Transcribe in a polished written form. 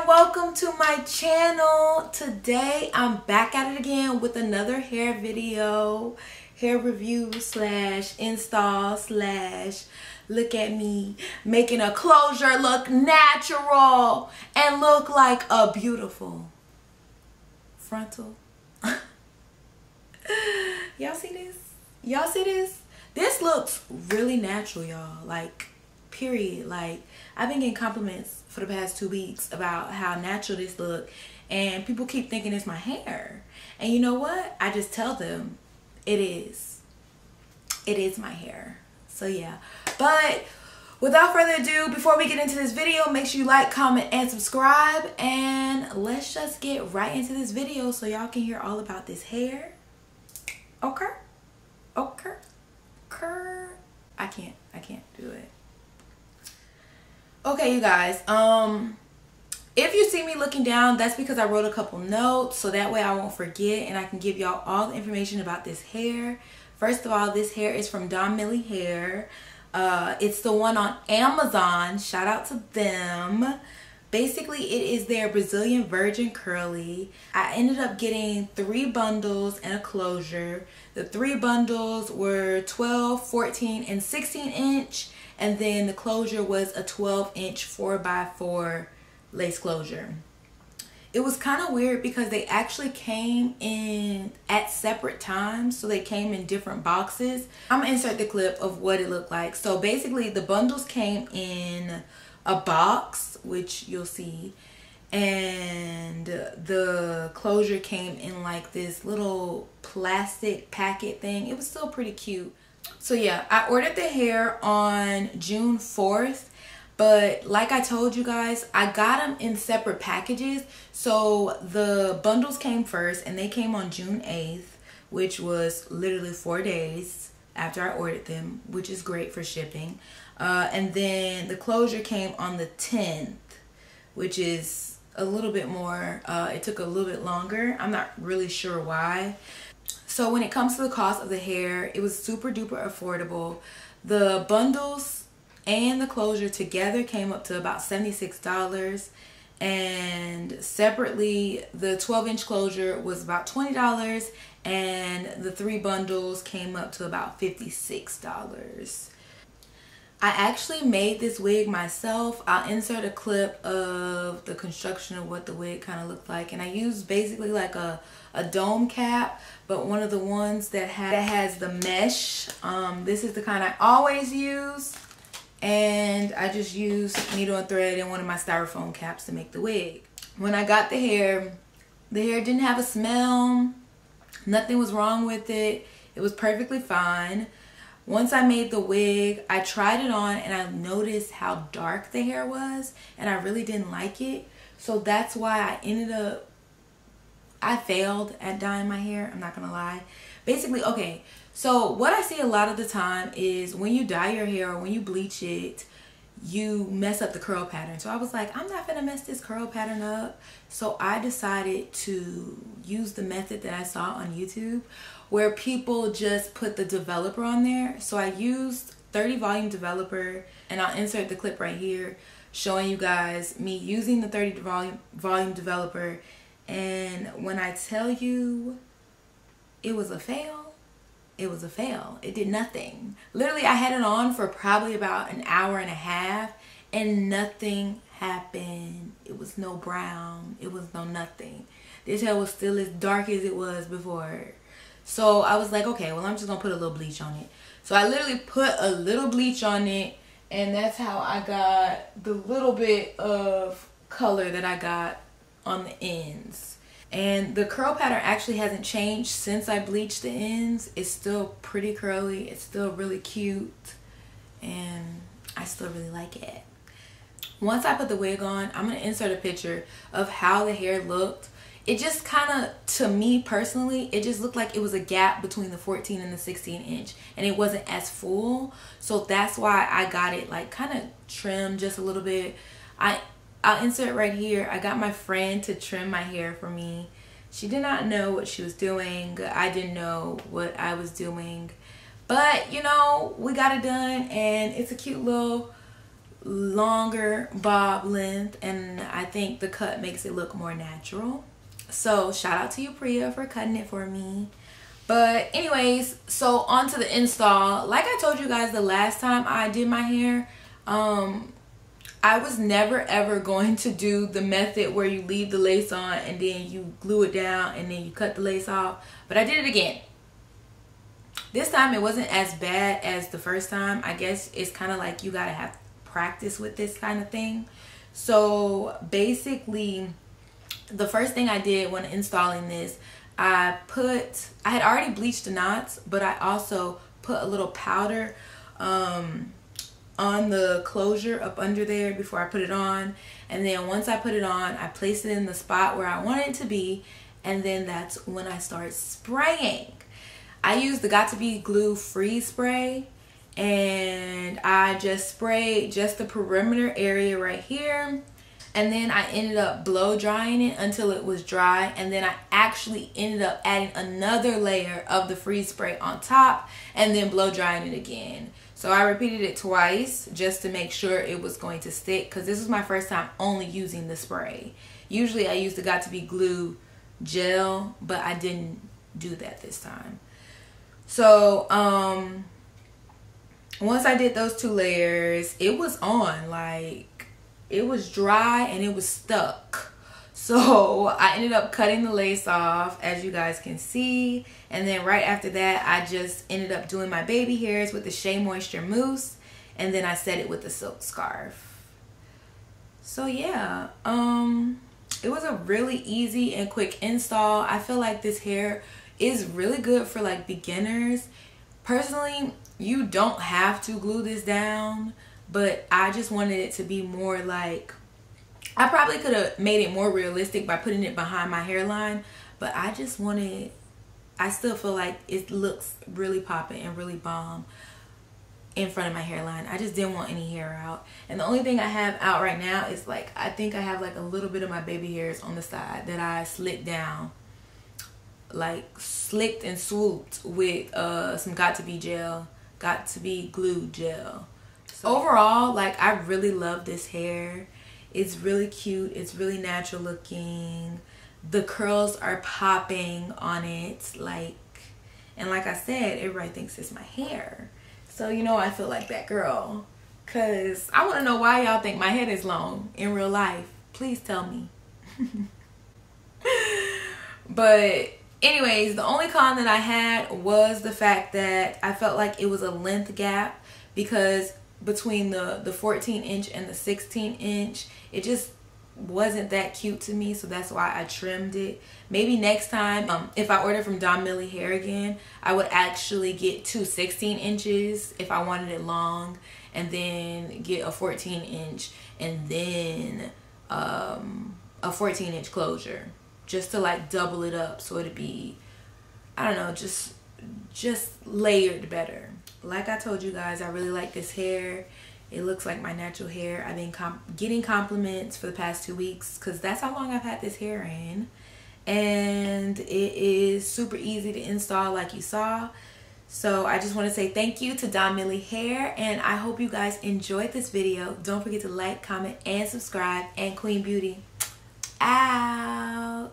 Welcome to my channel. Today I'm back at it again with another hair video, hair review slash install slash look at me making a closure look natural and look like a beautiful frontal. Y'all see this? Y'all see this? This looks really natural, y'all. Like, period. Like, I've been getting compliments for the past 2 weeks about how natural this look, and people keep thinking it's my hair. And you know what? I just tell them it is. It is my hair. So yeah. But without further ado, before we get into this video, make sure you like, comment, and subscribe. And let's just get right into this video so y'all can hear all about this hair. Okay? Okay? I can't do it. Okay, you guys, if you see me looking down, that's because I wrote a couple notes, so that way I won't forget and I can give y'all all the information about this hair. First of all, this hair is from Don Millie Hair. It's the one on Amazon. Shout out to them. Basically, it is their Brazilian Virgin Curly. I ended up getting 3 bundles and a closure. The 3 bundles were 12, 14, and 16 inch. And then the closure was a 12-inch 4x4 lace closure. It was kind of weird because they actually came in at separate times. So they came in different boxes. I'm going to insert the clip of what it looked like. So basically the bundles came in a box, which you'll see. And the closure came in like this little plastic packet thing. It was still pretty cute. So yeah, I ordered the hair on June 4th, but like I told you guys, I got them in separate packages. So the bundles came first and they came on June 8th, which was literally 4 days after I ordered them, which is great for shipping. And then the closure came on the 10th, which is a little bit more, it took a little bit longer. I'm not really sure why. So when it comes to the cost of the hair, it was super duper affordable. The bundles and the closure together came up to about $76. And separately, the 12-inch closure was about $20. And the 3 bundles came up to about $56. I actually made this wig myself. I'll insert a clip of the construction of what the wig kind of looked like. And I used basically like a dome cap, but one of the ones that has the mesh. This is the kind I always use. And I just used needle and thread and one of my styrofoam caps to make the wig. When I got the hair didn't have a smell. Nothing was wrong with it. It was perfectly fine. Once I made the wig, I tried it on and I noticed how dark the hair was and I really didn't like it. So that's why I failed at dyeing my hair. I'm not gonna lie. Basically, okay, so what I see a lot of the time is when you dye your hair or when you bleach it, you mess up the curl pattern. So I was like, I'm not gonna mess this curl pattern up. So I decided to use the method that I saw on YouTube where people just put the developer on there. So I used 30 volume developer, and I'll insert the clip right here showing you guys me using the 30 volume developer. And when I tell you it was a fail, it was a fail. It did nothing. Literally, I had it on for probably about an hour and a half and nothing happened. It was no brown. It was no nothing. This hair was still as dark as it was before. So I was like, okay, well, I'm just gonna put a little bleach on it. So I literally put a little bleach on it, and that's how I got the little bit of color that I got on the ends. And the curl pattern actually hasn't changed since I bleached the ends. It's still pretty curly. It's still really cute, and I still really like it. Once I put the wig on, I'm going to insert a picture of how the hair looked. It just kind of, to me personally, it just looked like it was a gap between the 14 and the 16 inch. And it wasn't as full. So that's why I got it like kind of trimmed just a little bit. I'll insert it right here. I got my friend to trim my hair for me. She did not know what she was doing. I didn't know what I was doing. But, you know, we got it done. And it's a cute little longer bob length. And I think the cut makes it look more natural. So shout out to you, Priya, for cutting it for me. But anyways, so on to the install. Like I told you guys the last time I did my hair, I was never ever going to do the method where you leave the lace on and then you glue it down and then you cut the lace off. But I did it again. This time it wasn't as bad as the first time. I guess it's kind of like you gotta have practice with this kind of thing. So basically, the first thing I did when installing this, I had already bleached the knots, but I also put a little powder on the closure up under there before I put it on. And then once I put it on, I placed it in the spot where I want it to be, and then that's when I start spraying. I used the Got2b Glue Freeze Spray, and I just sprayed just the perimeter area right here. And then I ended up blow drying it until it was dry. And then I actually ended up adding another layer of the freeze spray on top and then blow drying it again. So I repeated it twice just to make sure it was going to stick, because this was my first time only using the spray. Usually I use the Got2b Glue gel, but I didn't do that this time. So once I did those 2 layers, it was on, like, it was dry and it was stuck. So I ended up cutting the lace off, as you guys can see. And then right after that, I just ended up doing my baby hairs with the Shea Moisture Mousse. And then I set it with the silk scarf. So yeah, it was a really easy and quick install. I feel like this hair is really good for like beginners. Personally, you don't have to glue this down. But I just wanted it to be more like, I probably could have made it more realistic by putting it behind my hairline. But I just wanted, I still feel like it looks really popping and really bomb in front of my hairline. I just didn't want any hair out. And the only thing I have out right now is like, I think I have like a little bit of my baby hairs on the side that I slicked down. Like slicked and swooped with some Got2b gel, Got2b Glue gel. Overall, like, I really love this hair. It's really cute. It's really natural looking. The curls are popping on it. Like, and like I said, everybody thinks it's my hair. So, you know, I feel like that girl. Because I want to know why y'all think my head is long in real life. Please tell me. But anyways, the only con that I had was the fact that I felt like it was a length gap, because between the 14 inch and the 16 inch, it just wasn't that cute to me. So that's why I trimmed it. Maybe next time, if I order from Don Millie Hair again, I would actually get 2 16 inches if I wanted it long, and then get a 14 inch and then a 14 inch closure, just to like double it up so it'd be, I don't know, just layered better. Like I told you guys, I really like this hair. It looks like my natural hair. I've been getting compliments for the past 2 weeks, because that's how long I've had this hair in. And it is super easy to install, like you saw. So I just want to say thank you to Don Millie Hair, and I hope you guys enjoyed this video. Don't forget to like, comment, and subscribe. And Queen Beauty out.